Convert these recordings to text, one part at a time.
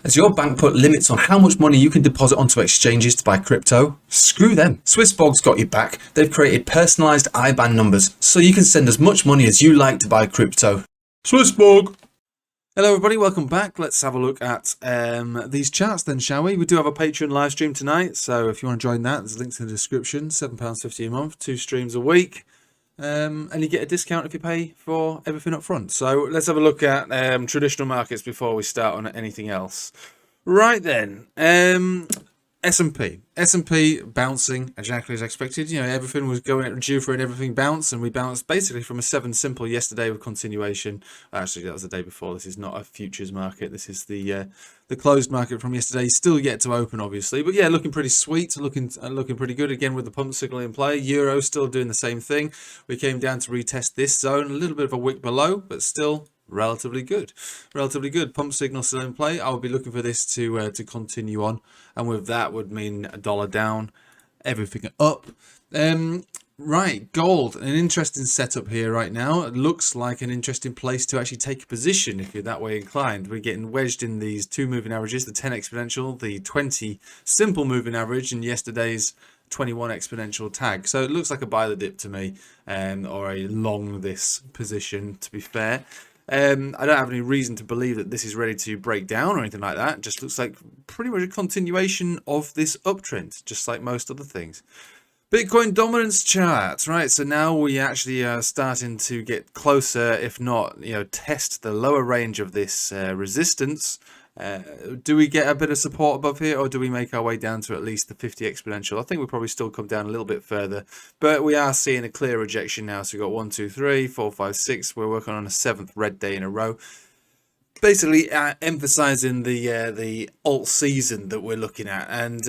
Has your bank put limits on how much money you can deposit onto exchanges to buy crypto? Screw them. SwissBorg's got your back. They've created personalized IBAN numbers, so you can send as much money as you like to buy crypto. SwissBorg! Hello everybody, welcome back. Let's have a look at these charts then, shall we? We do have a Patreon live stream tonight, so if you want to join that, there's links in the description. £7.50 a month, 2 streams a week. And you get a discount if you pay for everything up front. So let's have a look at traditional markets before we start on anything else. Right then, S&P bouncing exactly as expected. You know, everything was going due for an everything bounce, and we bounced basically from a 7 simple yesterday with continuation. Actually, that was the day before. This is not a futures market. This is the closed market from yesterday. Still yet to open, obviously, but yeah, looking pretty sweet, looking pretty good again with the pump signal in play. Euro still doing the same thing. We came down to retest this zone, a little bit of a wick below, but still relatively good. Pump signal still in play. I'll be looking for this to continue on, and with that would mean a dollar down, everything up. Right, gold, an interesting setup here right now. It looks like an interesting place to actually take a position if you're that way inclined. We're getting wedged in these 2 moving averages, the 10 exponential, the 20 simple moving average, and yesterday's 21 exponential tag. So it looks like a buy the dip to me, or a long this position, to be fair. I don't have any reason to believe that this is ready to break down or anything like that. It just looks like pretty much a continuation of this uptrend, just like most other things. Bitcoin dominance chart, right? So now we actually are starting to get closer, if not, test the lower range of this resistance. Do we get a bit of support above here, or do we make our way down to at least the 50 exponential? I think we'll probably still come down a little bit further, but we are seeing a clear rejection now. So we've got 1, 2, 3, 4, 5, 6. We're working on a 7th red day in a row. Basically emphasizing the alt season that we're looking at, and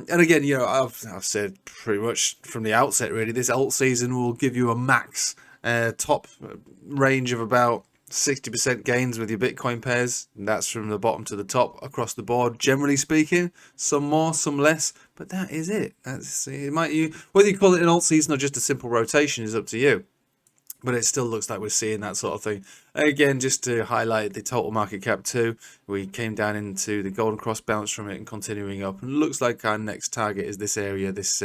again, I've said pretty much from the outset, really, this alt season will give you a max top range of about 60% gains with your Bitcoin pairs, and that's from the bottom to the top across the board, generally speaking. Some more, some less, but that is it. That's it. Whether you call it an alt season or just a simple rotation is up to you. But it still looks like we're seeing that sort of thing. Again, just to highlight the total market cap too, we came down into the golden cross bounce from it and continuing up. And looks like our next target is this area, this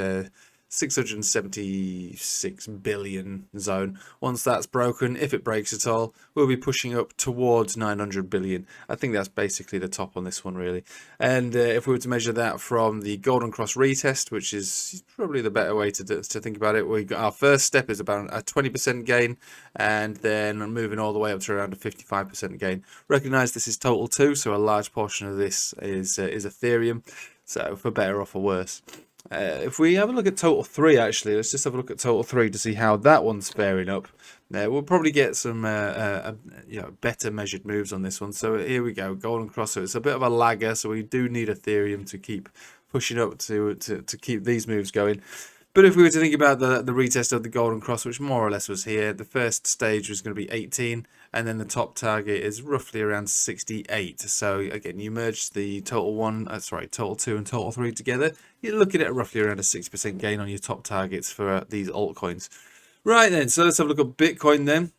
676 billion zone. Once that's broken, if it breaks at all, we'll be pushing up towards 900 billion. I think that's basically the top on this one, really. And if we were to measure that from the golden cross retest, which is probably the better way to think about it, we got our first step is about a 20% gain, and then moving all the way up to around a 55% gain. Recognize this is total too, so a large portion of this is Ethereum, so for better or for worse. If we have a look at total 3, actually, let's just have a look at total 3 to see how that one's faring up. We'll probably get some better measured moves on this one. So here we go, golden cross. So it's a bit of a lagger, so we do need Ethereum to keep pushing up to keep these moves going. But if we were to think about the retest of the golden cross, which more or less was here, the first stage was going to be 18, and then the top target is roughly around 68. So again, you merge the total 2 and total 3 together, you're looking at roughly around a 6% gain on your top targets for these altcoins. Right then, so let's have a look at Bitcoin then.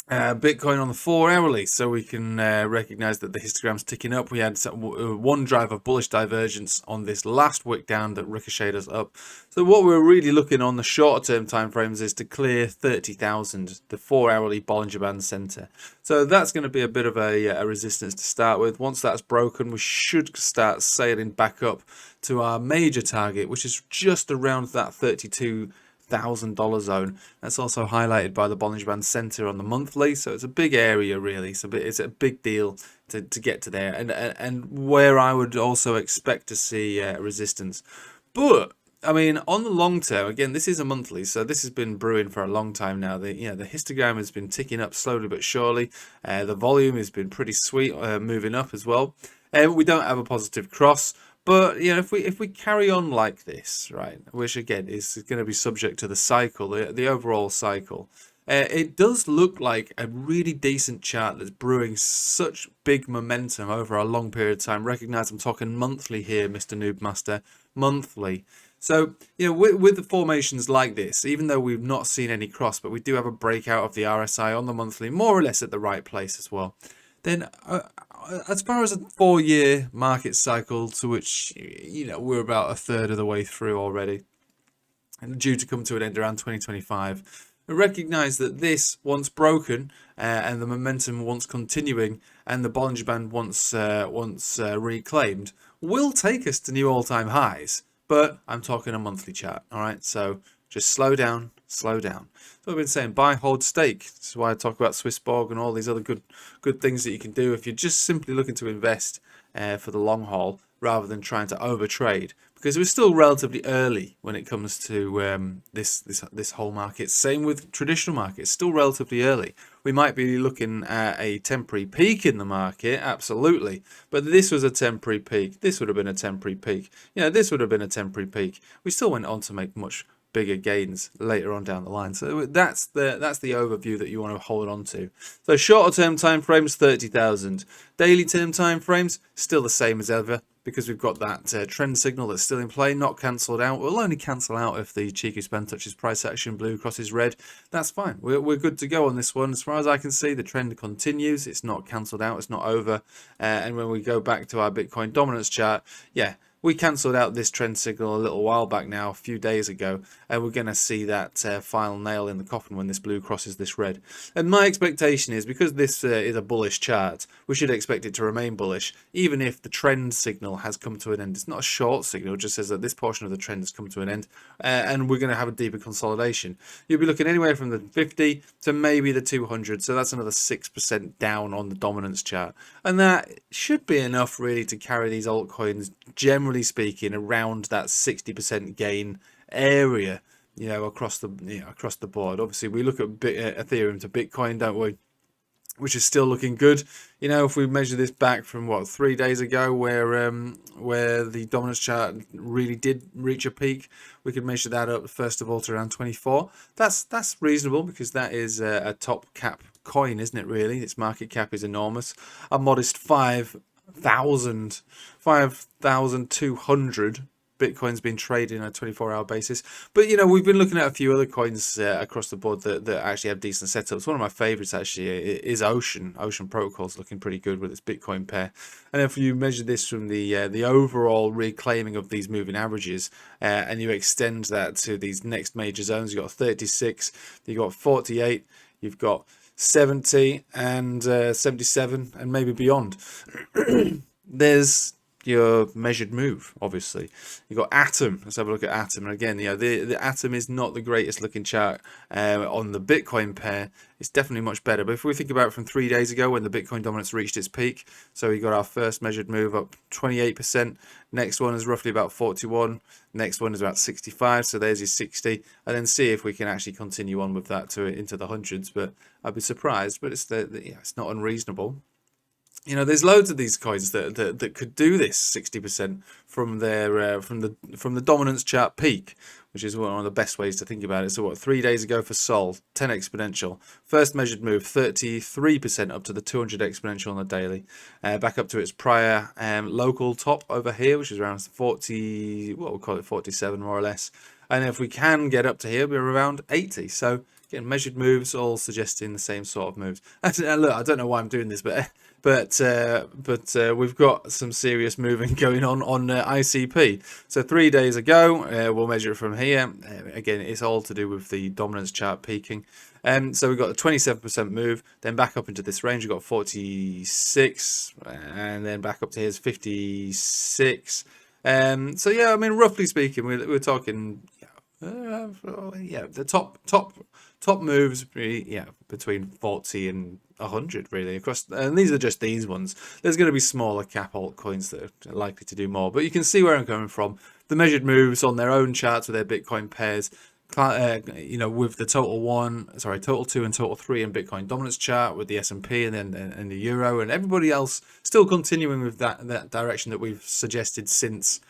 Bitcoin on the 4 hourly, so we can recognize that the histogram's ticking up. We had one drive of bullish divergence on this last wick down that ricocheted us up. So what we're really looking on the shorter term time frames is to clear 30,000, the 4 hourly Bollinger Band center. So that's going to be a bit of a resistance to start with. Once that's broken, we should start sailing back up to our major target, which is just around that $32,000 zone. That's also highlighted by the Bollinger Band center on the monthly, so it's a big area, really. So it's a big deal to get to there, and where I would also expect to see resistance. But I mean, on the long term, again, this is a monthly, so this has been brewing for a long time now. The histogram has been ticking up slowly but surely. The volume has been pretty sweet, moving up as well. We don't have a positive cross. But if we carry on like this, right, which again is going to be subject to the cycle, the overall cycle, it does look like a really decent chart that's brewing such big momentum over a long period of time. Recognize I'm talking monthly here, Mr. Noob Master, monthly. So, with the formations like this, even though we've not seen any cross, but we do have a breakout of the RSI on the monthly, more or less at the right place as well. then as far as a 4-year market cycle, to which we're about a third of the way through already, and due to come to an end around 2025, recognise that this, once broken, and the momentum once continuing, and the Bollinger Band once reclaimed, will take us to new all-time highs. But I'm talking a monthly chart, all right? So just slow down, slow down. So I've been saying buy, hold, stake. This is why I talk about SwissBorg and all these other good things that you can do if you're just simply looking to invest for the long haul rather than trying to overtrade. Because we're still relatively early when it comes to this whole market. Same with traditional markets, still relatively early. We might be looking at a temporary peak in the market, absolutely. But this was a temporary peak. This would have been a temporary peak. This would have been a temporary peak. We still went on to make much bigger gains later on down the line. So that's the overview that you want to hold on to. So shorter term time frames, 30,000. Daily term time frames, still the same as ever, because we've got that trend signal that's still in play, not cancelled out. We'll only cancel out if the cheeky spend touches price action, blue crosses red. That's fine. We're good to go on this one. As far as I can see, the trend continues. It's not cancelled out. It's not over. And when we go back to our Bitcoin dominance chart, yeah, we cancelled out this trend signal a little while back now, a few days ago, and we're going to see that final nail in the coffin when this blue crosses this red. And my expectation is, because this is a bullish chart, we should expect it to remain bullish, even if the trend signal has come to an end. It's not a short signal, it just says that this portion of the trend has come to an end, and we're going to have a deeper consolidation. You'll be looking anywhere from the 50 to maybe the 200, so that's another 6% down on the dominance chart. And that should be enough really to carry these altcoins, generally speaking, around that 60% gain area, across the board. Obviously, we look at Ethereum to Bitcoin, don't we? Which is still looking good. If we measure this back from 3 days ago, where the dominance chart really did reach a peak, we could measure that up first of all to around 24. That's reasonable, because that is a top cap coin, isn't it? Really, its market cap is enormous. A modest 5,200 Bitcoin's been traded on a 24-hour basis. But, we've been looking at a few other coins across the board that actually have decent setups. One of my favorites, actually, is Ocean. Ocean Protocol's looking pretty good with its Bitcoin pair. And if you measure this from the overall reclaiming of these moving averages, and you extend that to these next major zones, you've got 36, you've got 48, you've got 70 and 77, and maybe beyond. There's your measured move, obviously. You've got Atom. Let's have a look at Atom. And again, the Atom is not the greatest looking chart on the Bitcoin pair. It's definitely much better. But if we think about it from 3 days ago, when the Bitcoin dominance reached its peak, so we got our first measured move up 28%. Next one is roughly about 41. Next one is about 65. So there's your 60. And then see if we can actually continue on with that into the hundreds. But I'd be surprised. But it's not unreasonable. There's loads of these coins that could do this 60% from their from the dominance chart peak, which is one of the best ways to think about it. So 3 days ago for Sol, 10 exponential, first measured move 33% up to the 200 exponential on the daily, back up to its prior local top over here, which is around 40, we'll call it 47 more or less. And if we can get up to here, we're around 80. So again, measured moves, all suggesting the same sort of moves. And look, I don't know why I'm doing this, but we've got some serious moving going on ICP. So 3 days ago, we'll measure it from here. Again, it's all to do with the dominance chart peaking. So we've got a 27% move, then back up into this range. We've got 46, and then back up to here's 56. So yeah, I mean, roughly speaking, we're talking, the top moves, between 40 and 100 really across, and these are just these ones. There's going to be smaller cap altcoins that are likely to do more, but you can see where I'm coming from. The measured moves on their own charts with their Bitcoin pairs, with the total 2 and total 3 in Bitcoin dominance chart, with the S&P and then and the Euro, and everybody else still continuing with that direction that we've suggested since,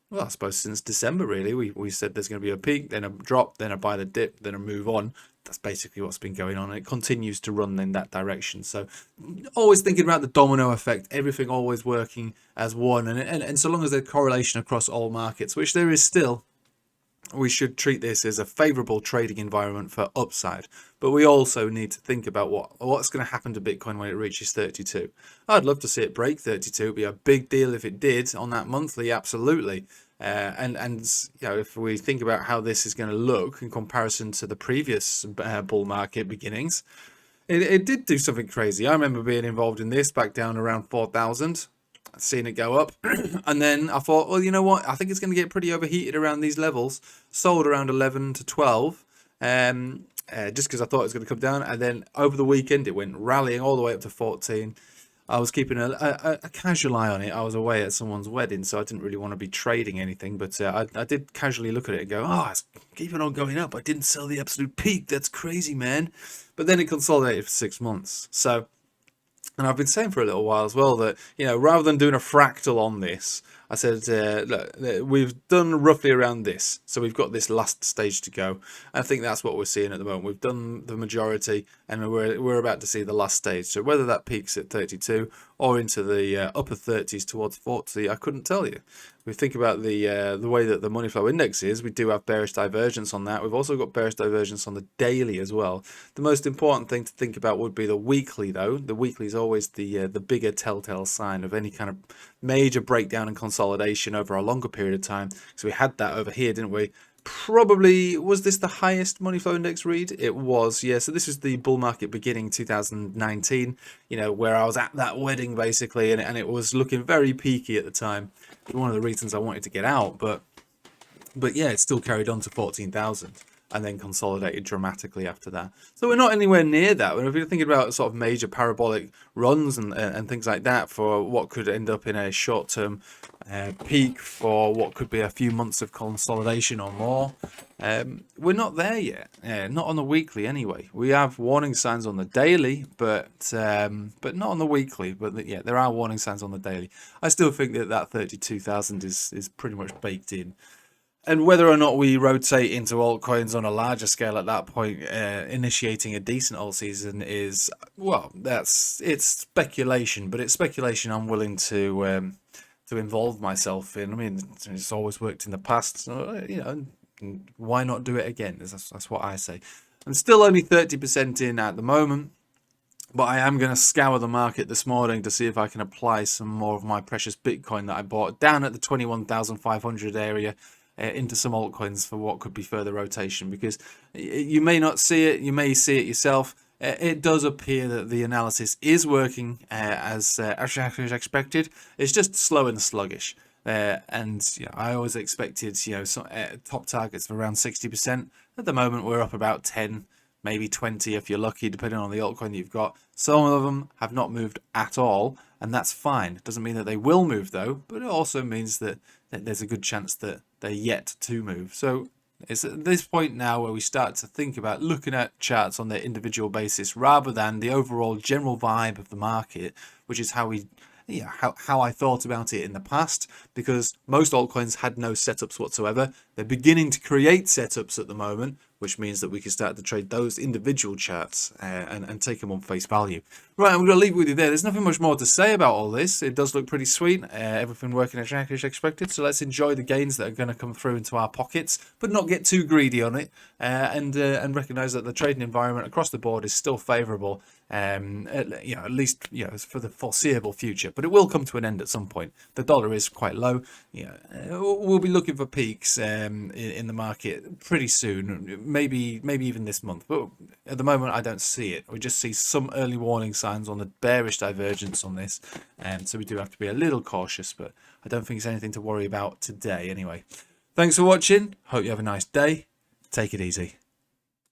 well, I suppose since December, really. We said there's going to be a peak, then a drop, then a buy the dip, then a move on. That's basically what's been going on. And it continues to run in that direction. So always thinking about the domino effect, everything always working as one. And so long as there's correlation across all markets, which there is still, we should treat this as a favorable trading environment for upside. But we also need to think about what's going to happen to Bitcoin when it reaches 32. I'd love to see it break 32. It'd be a big deal if it did on that monthly, absolutely. And you know, if we think about how this is going to look in comparison to the previous bull market beginnings, it did do something crazy. I remember being involved in this back down around 4,000. Seen it go up, and then I thought, well, you know what, I think it's going to get pretty overheated around these levels. Sold around 11 to 12, just because I thought it was going to come down, and then over the weekend it went rallying all the way up to 14. I was keeping a casual eye on it. I was away at someone's wedding, so I didn't really want to be trading anything, but I did casually look at it and go, oh, it's keeping on going up. I didn't sell the absolute peak. That's crazy, man. But then it consolidated for 6 months. So, and I've been saying for a little while as well that, you know, rather than doing a fractal on this, I said, look, we've done roughly around this. So we've got this last stage to go. I think that's what we're seeing at the moment. We've done the majority, and we're about to see the last stage. So whether that peaks at 32 or into the upper 30s towards 40, I couldn't tell you. We think about the way that the money flow index is. We do have bearish divergence on that. We've also got bearish divergence on the daily as well. The most important thing to think about would be the weekly, though. The weekly is always the bigger telltale sign of any kind of major breakdown and consolidation over a longer period of time. So we had that over here, didn't we? Probably, was this the highest money flow index read? It was, yeah. So this is the bull market beginning 2019, you know, where I was at that wedding basically, and it was looking very peaky at the time. One of the reasons I wanted to get out, but yeah, it still carried on to 14,000 and then consolidated dramatically after that. So we're not anywhere near that. If you're thinking about sort of major parabolic runs and things like that for what could end up in a short-term peak for what could be a few months of consolidation or more, we're not there yet. Not on the weekly anyway. We have warning signs on the daily, but not on the weekly. But yeah, there are warning signs on the daily. I still think that 32,000 is pretty much baked in. And whether or not we rotate into altcoins on a larger scale at that point, initiating a decent alt season is, well, it's speculation, but it's speculation I'm willing to involve myself in. I mean, it's always worked in the past, so, you know, why not do it again? That's what I say. I'm still only 30% in at the moment, but I am going to scour the market this morning to see if I can apply some more of my precious Bitcoin that I bought down at the 21,500 area into some altcoins for what could be further rotation, because you may not see it, you may see it yourself. It does appear that the analysis is working as expected. It's just slow and sluggish. And you know, I always expected, you know, top targets of around 60%. At the moment, we're up about 10, maybe 20 if you're lucky, depending on the altcoin that you've got. Some of them have not moved at all, and that's fine. It doesn't mean that they will move, though, but it also means that there's a good chance that they're yet to move. So it's at this point now where we start to think about looking at charts on their individual basis rather than the overall general vibe of the market, which is how we, yeah, how I thought about it in the past, because most altcoins had no setups whatsoever. They're beginning to create setups at the moment, which means that we can start to trade those individual charts and take them on face value. Right, I'm going to leave it with you there. There's nothing much more to say about all this. It does look pretty sweet. Everything working exactly as expected. So let's enjoy the gains that are going to come through into our pockets, but not get too greedy on it, and recognise that the trading environment across the board is still favourable. At least for the foreseeable future, but it will come to an end at some point. The dollar is quite low. We'll be looking for peaks in the market pretty soon, maybe even this month, but at the moment I don't see it. We just see some early warning signs on the bearish divergence on this, so we do have to be a little cautious, but I don't think it's anything to worry about today anyway. Thanks for watching. Hope you have a nice day. Take it easy.